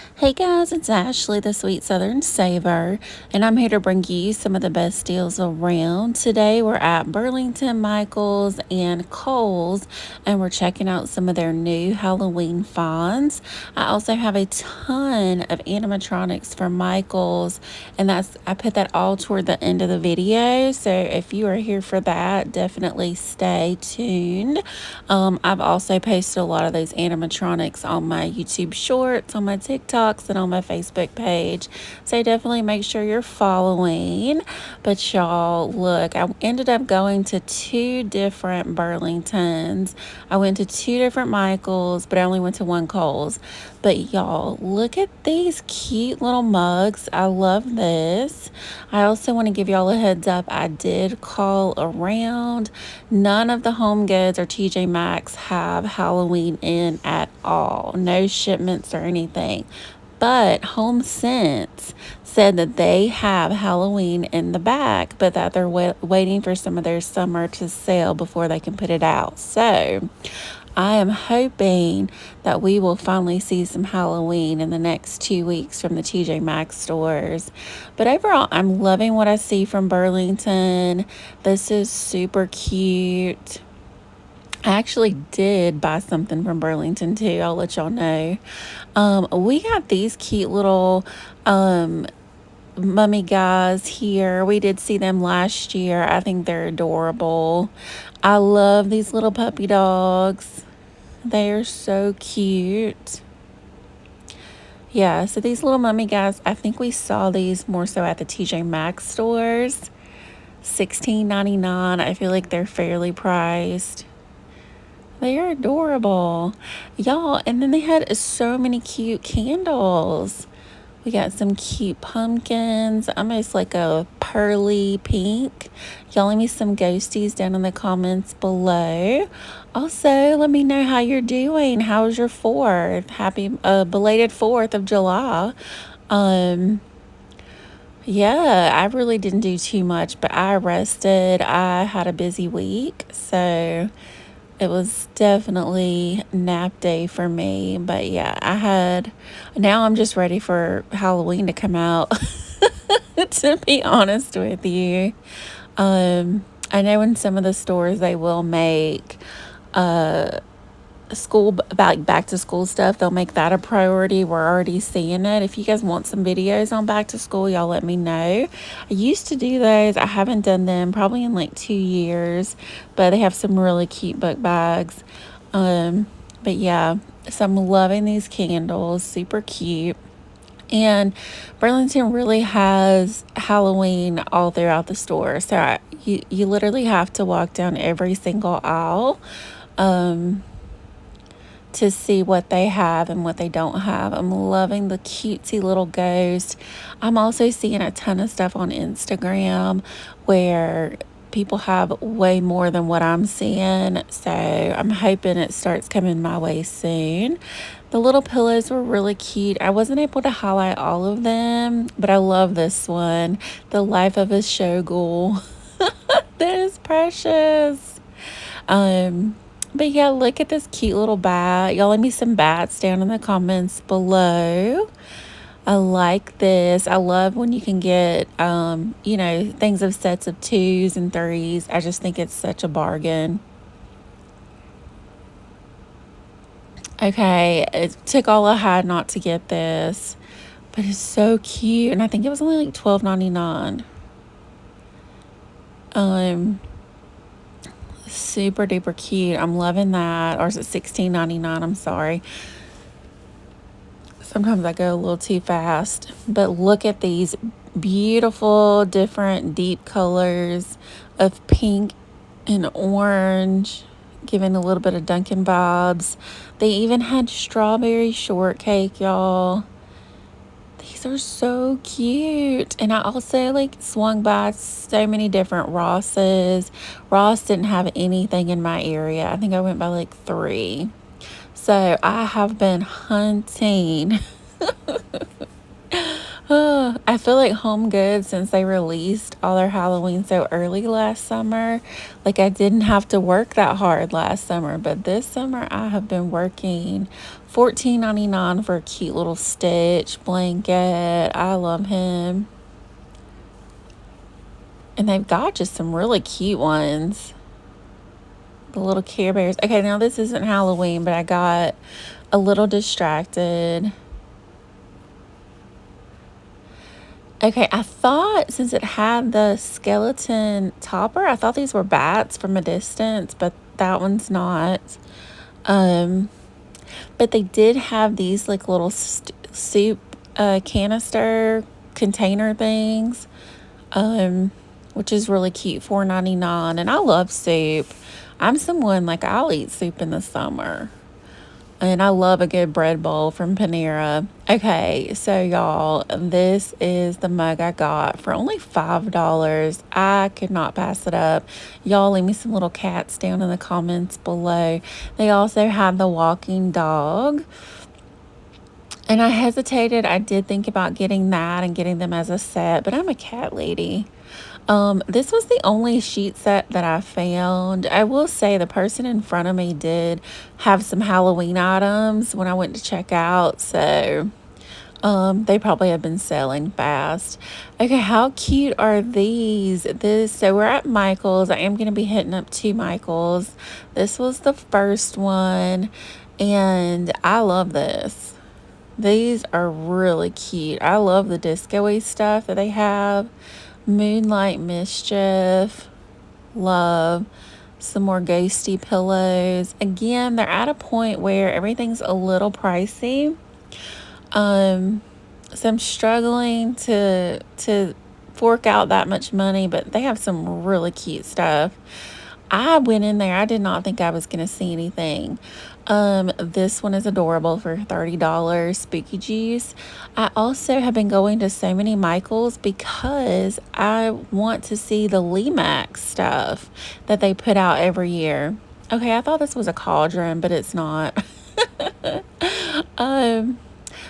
Hey guys, it's Ashley, the Sweet Southern Saver, and I'm here to bring you some of the best deals around. Today we're at Burlington, Michael's, and Kohl's, and we're checking out some of their new Halloween finds. I also have a ton of animatronics for Michael's, and I put that all toward the end of the video. So if you are here for that, definitely stay tuned. I've also posted a lot of those animatronics on my YouTube Shorts, on my TikToks, and on my Facebook page. So definitely make sure you're following. But y'all, look, I ended up going to two different Burlingtons. I went to two different Michaels, but I only went to one Kohl's. But y'all, look at these cute little mugs. I love this. I also want to give y'all a heads up. I did call around. None of the Home Goods or TJ Maxx have Halloween in at all. No shipments or anything. But Home Sense said that they have Halloween in the back, but that they're waiting for some of their summer to sell before they can put it out. So I am hoping that we will finally see some Halloween in the next 2 weeks from the TJ Maxx stores. But overall, I'm loving what I see from Burlington. This is super cute. I actually did buy something from Burlington too. I'll let y'all know. We got these cute little mummy guys here. We did see them last year. I think they're adorable. I love these little puppy dogs. They are so cute. Yeah, so these little mummy guys, I think we saw these more so at the TJ Maxx stores. $16.99. I feel like they're fairly priced. They are adorable. Y'all, and then they had so many cute candles. We got some cute pumpkins, almost like a pearly pink. Y'all leave me some ghosties down in the comments below. Also, let me know how you're doing. How was your 4th? Happy belated 4th of July. Yeah, I really didn't do too much, but I rested. I had a busy week, so it was definitely nap day for me. But yeah, now I'm just ready for Halloween to come out, to be honest with you. I know in some of the stores they will make school back to school stuff. They'll make that a priority. We're already seeing it. If you guys want some videos on back to school, y'all let me know. I used to do those. I haven't done them probably in like 2 years, but they have some really cute book bags. But yeah, so I'm loving these candles. Super cute. And Burlington really has Halloween all throughout the store. So you literally have to walk down every single aisle to see what they have and what they don't have. I'm loving the cutesy little ghost. I'm also seeing a ton of stuff on Instagram where people have way more than what I'm seeing. So I'm hoping it starts coming my way soon. The little pillows were really cute. I wasn't able to highlight all of them, but I love this one. The Life of a Showgirl. That is precious. But yeah, look at this cute little bat. Y'all leave me some bats down in the comments below. I like this. I love when you can get, things of sets of 2s and 3s. I just think it's such a bargain. Okay, it took all I had not to get this, but it's so cute. And I think it was only like $12.99. Super duper cute. I'm loving that. Or is it $16.99? I'm sorry. Sometimes I go a little too fast. But look at these beautiful, different, deep colors of pink and orange, giving a little bit of Dunkin' vibes. They even had strawberry shortcake, y'all. These are so cute. And I also swung by so many different Rosses. Ross didn't have anything in my area. I think I went by 3. So I have been hunting I feel like Home Goods, since they released all their Halloween so early last summer, like I didn't have to work that hard last summer, but this summer I have been working $14.99 for a cute little Stitch blanket. I love him. And they've got just some really cute ones. The little Care Bears. Okay, now this isn't Halloween, but I got a little distracted. Okay, I thought since it had the skeleton topper, I thought these were bats from a distance, but that one's not. Um, but they did have these like little soup canister container things, which is really cute, $4.99. And I love soup. I'm someone like I'll eat soup in the summer. And I love a good bread bowl from Panera. Okay, so y'all, this is the mug I got for only $5. I could not pass it up. Y'all leave me some little cats down in the comments below. They also had the walking dog. And I hesitated. I did think about getting that and getting them as a set, but I'm a cat lady. This was the only sheet set that I found. I will say the person in front of me did have some Halloween items when I went to check out, so they probably have been selling fast. Okay, how cute are these? So we're at Michael's. I am going to be hitting up 2 Michael's. This was the first one, and I love this. These are really cute. I love the disco-y stuff that they have. Moonlight Mischief, love. Some more ghosty pillows. Again, they're at a point where everything's a little pricey. So I'm struggling to fork out that much money, but they have some really cute stuff. I went in there, I did not think I was going to see anything. This one is adorable for $30, Spooky Juice. I also have been going to so many Michaels because I want to see the Limax stuff that they put out every year. Okay, I thought this was a cauldron, but it's not.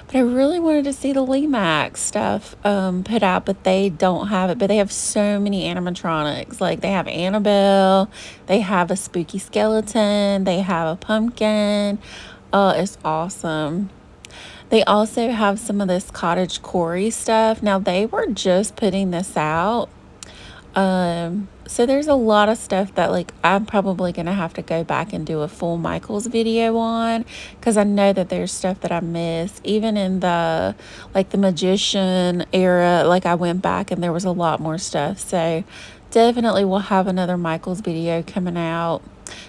But I really wanted to see the Limax stuff put out, but they don't have it. But they have so many animatronics. Like they have Annabelle, they have a spooky skeleton, they have a pumpkin. Oh, it's awesome. They also have some of this cottage Corey stuff. Now they were just putting this out. So there's a lot of stuff that like I'm probably gonna have to go back and do a full Michaels video on, because I know that there's stuff that I missed even in the like the magician era. Like I went back and there was a lot more stuff, so definitely we'll have another Michaels video coming out.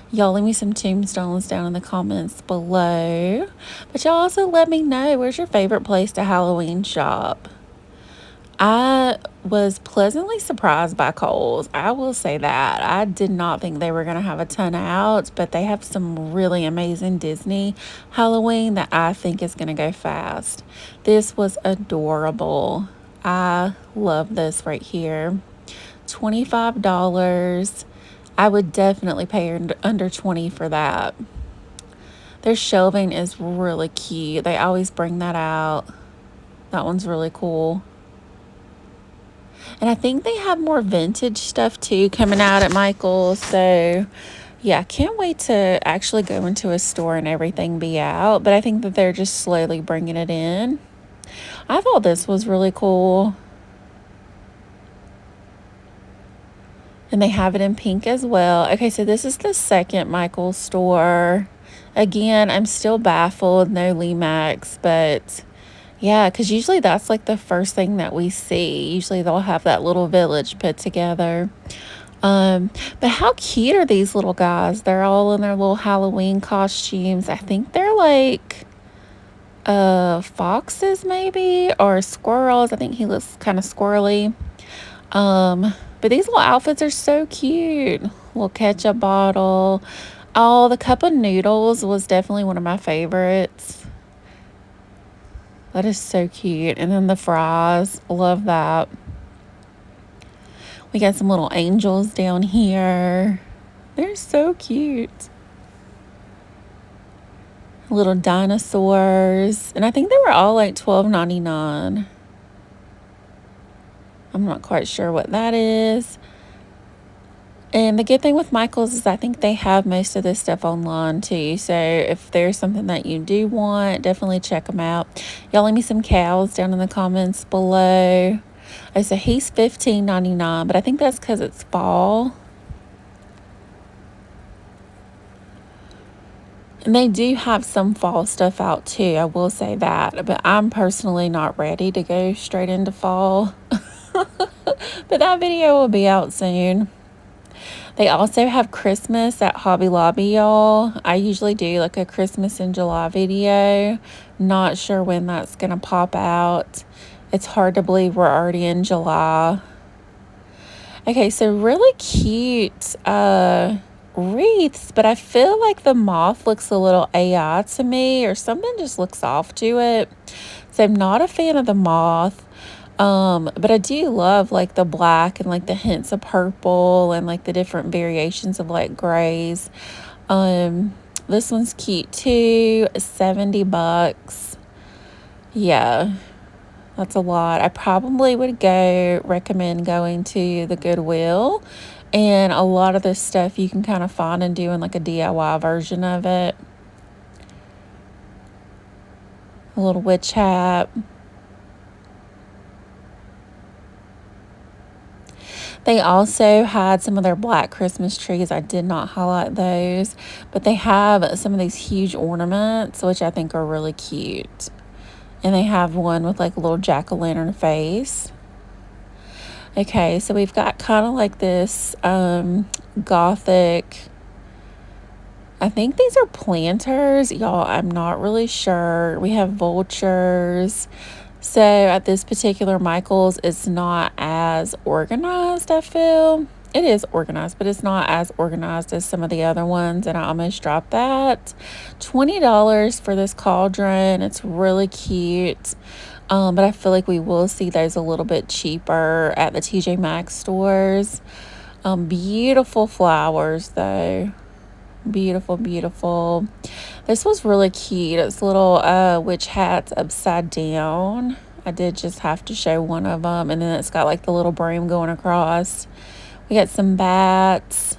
Y'all leave me some tombstones down in the comments below, but y'all also let me know, where's your favorite place to Halloween shop? I was pleasantly surprised by Kohl's. I will say that. I did not think they were going to have a ton out, but they have some really amazing Disney Halloween that I think is going to go fast. This was adorable. I love this right here. $25. I would definitely pay under 20 for that. Their shelving is really cute. They always bring that out. That one's really cool. And I think they have more vintage stuff too coming out at Michael's. So yeah, can't wait to actually go into a store and everything be out. But I think that they're just slowly bringing it in. I thought this was really cool. And they have it in pink as well. Okay, so this is the second Michael's store. Again, I'm still baffled, no Limax, but yeah, because usually that's like the first thing that we see. Usually they'll have that little village put together. But how cute are these little guys? They're all in their little Halloween costumes. I think they're like foxes maybe, or squirrels. I think he looks kind of squirrely. But these little outfits are so cute. Little ketchup bottle. Oh, the cup of noodles was definitely one of my favorites. That is so cute. And then the fries, love that. We got some little angels down here. They're so cute. Little dinosaurs. And I think they were all like $12.99. I'm not quite sure what that is. And the good thing with Michael's is I think they have most of this stuff online too. So if there's something that you do want, definitely check them out. Y'all leave me some cows down in the comments below. Oh, so he's $15.99, but I think that's because it's fall. And they do have some fall stuff out too, I will say that. But I'm personally not ready to go straight into fall. But that video will be out soon. They also have Christmas at Hobby Lobby, y'all. I usually do like a Christmas in July video. Not sure when that's going to pop out. It's hard to believe we're already in July. Okay, so really cute wreaths, but I feel like the moth looks a little AI to me, or something just looks off to it. So I'm not a fan of the moth. But I do love like the black and like the hints of purple and like the different variations of like grays. This one's cute too, $70. Yeah, that's a lot. I probably would recommend going to the Goodwill, and a lot of this stuff you can kind of find and doing like a DIY version of it. A little witch hat. They also had some of their black Christmas trees. I did not highlight those, but they have some of these huge ornaments, which I think are really cute. And they have one with like a little jack-o'-lantern face. Okay, so we've got kind of like this gothic, I think these are planters. Y'all, I'm not really sure. We have vultures. So at this particular Michael's, it's not as organized, I feel. It is organized, but it's not as organized as some of the other ones, and I almost dropped that. $20 for this cauldron. It's really cute. But I feel like we will see those a little bit cheaper at the TJ Maxx stores. Beautiful flowers, though. Beautiful, beautiful. This was really cute. It's little witch hats upside down. I did just have to show one of them, and then it's got like the little broom going across. We got some bats.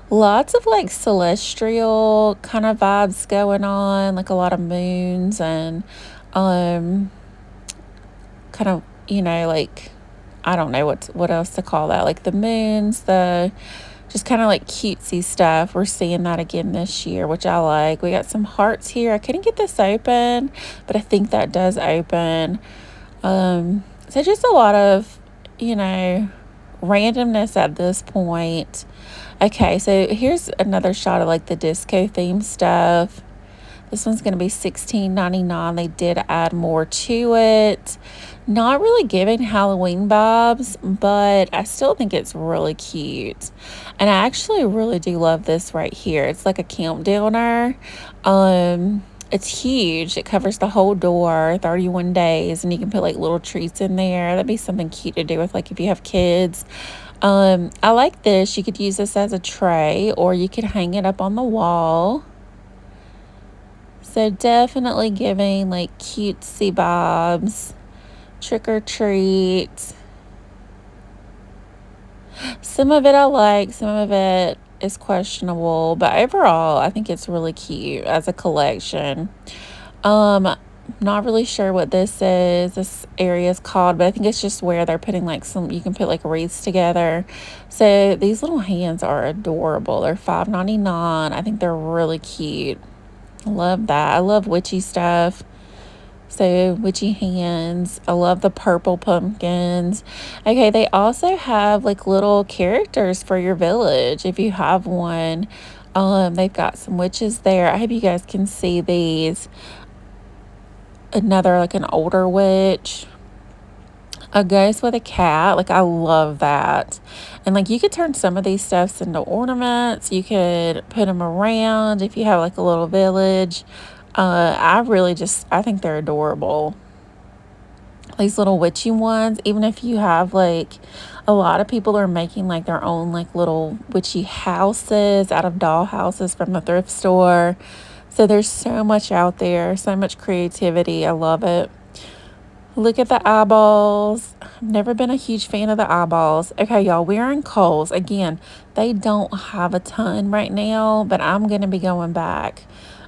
Lots of like celestial kind of vibes going on, like a lot of moons and kind of, you know, like I don't know what else to call that. Like the moons, the just kind of like cutesy stuff. We're seeing that again this year, which I like. We got some hearts here. I couldn't get this open, but I think that does open. So just a lot of, you know, randomness at this point. Okay, so here's another shot of like the disco theme stuff. This one's going to be $16.99. They did add more to it. Not really giving Halloween vibes, but I still think it's really cute. And I actually really do love this right here. It's like a countdowner. It's huge. It covers the whole door, 31 days, and you can put like little treats in there. That'd be something cute to do with like if you have kids. I like this. You could use this as a tray, or you could hang it up on the wall. So definitely giving like cutesy vibes, trick or treat. Some of it I like, some of it is questionable, but overall I think it's really cute as a collection. Not really sure what this area is called, but I think it's just where they're putting like you can put like wreaths together. So these little hands are adorable. They're $5.99. I think they're really cute. Love that. I love witchy stuff. So witchy hands. I love the purple pumpkins. Okay, they also have like little characters for your village if you have one. They've got some witches there. I hope you guys can see these. Another like an older witch. A ghost with a cat. Like I love that. And like you could turn some of these stuffs into ornaments. You could put them around if you have like a little village. I think they're adorable. These little witchy ones, even if you have like a lot of people are making like their own like little witchy houses out of doll houses from the thrift store. So there's so much out there, so much creativity. I love it. Look at the eyeballs. I've never been a huge fan of the eyeballs. Okay, y'all, we're in Kohl's. Again, they don't have a ton right now, but I'm going to be going back.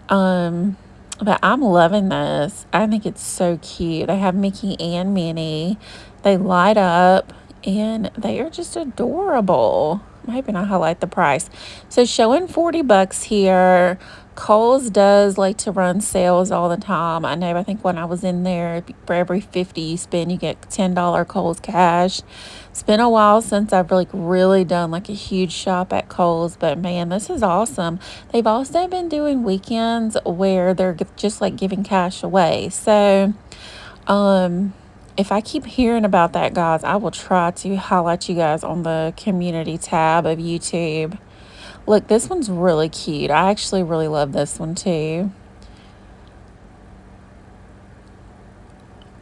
But I'm loving this. I think it's so cute. They have Mickey and Minnie. They light up and they are just adorable. I'm hoping I highlight the price. So showing $40 here. Kohl's does like to run sales all the time. I know, I think when I was in there, for every 50 you spend, you get $10 Kohl's cash. It's been a while since I've like really done like a huge shop at Kohl's, but man, this is awesome. They've also been doing weekends where they're just like giving cash away. So, if I keep hearing about that, guys, I will try to highlight you guys on the community tab of YouTube. Look, this one's really cute. I actually really love this one too.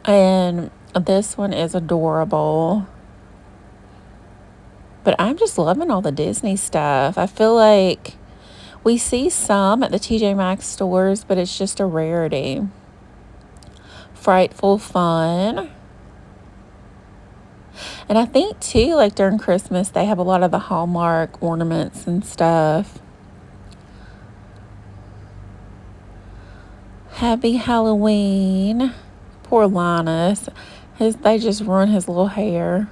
And this one is adorable. But I'm just loving all the Disney stuff. I feel like we see some at the TJ Maxx stores, but it's just a rarity. Frightful Fun. And I think too, like during Christmas, they have a lot of the Hallmark ornaments and stuff. Happy Halloween. Poor Linus. They just ruined his little hair.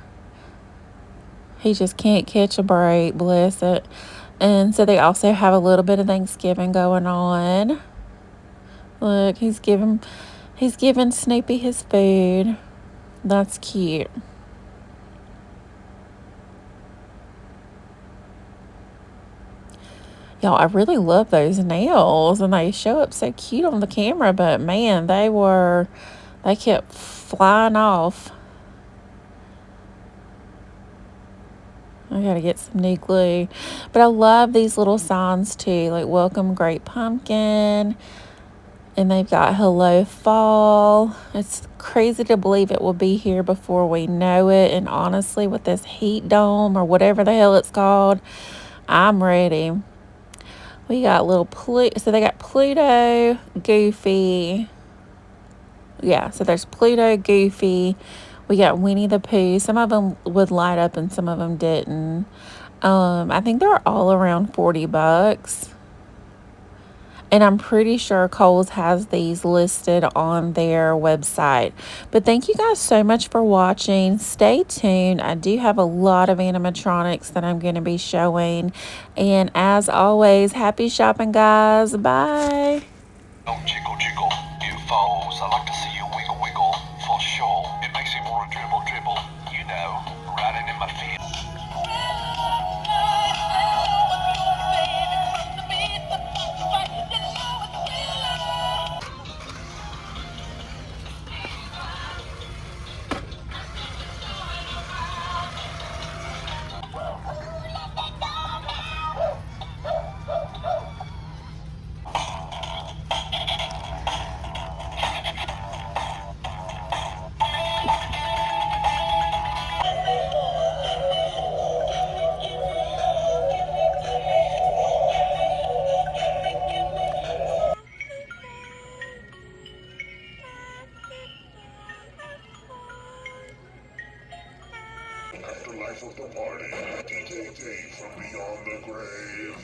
He just can't catch a break, bless it. And so they also have a little bit of Thanksgiving going on. Look, he's giving Snoopy his food. That's cute. Y'all, I really love those nails, and they show up so cute on the camera, but man, they kept flying off. I gotta get some new glue. But I love these little signs too, like welcome Great Pumpkin. And they've got hello fall. It's crazy to believe it will be here before we know it. And honestly, with this heat dome or whatever the hell it's called, I'm ready. We got little so they got Pluto, Goofy. Yeah, so there's Pluto, Goofy. We got Winnie the Pooh. Some of them would light up and some of them didn't. I think they're all around $40. And I'm pretty sure Kohl's has these listed on their website. But thank you guys so much for watching. Stay tuned. I do have a lot of animatronics that I'm going to be showing. And as always, happy shopping, guys. Bye. Oh, jiggle, jiggle. You foals, I like to see you wiggle, wiggle. For sure. It makes me more a dribble, dribble. You know, riding in my feet. Afterlife of the party. DJ Dave from beyond the grave.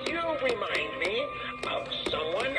You remind me of someone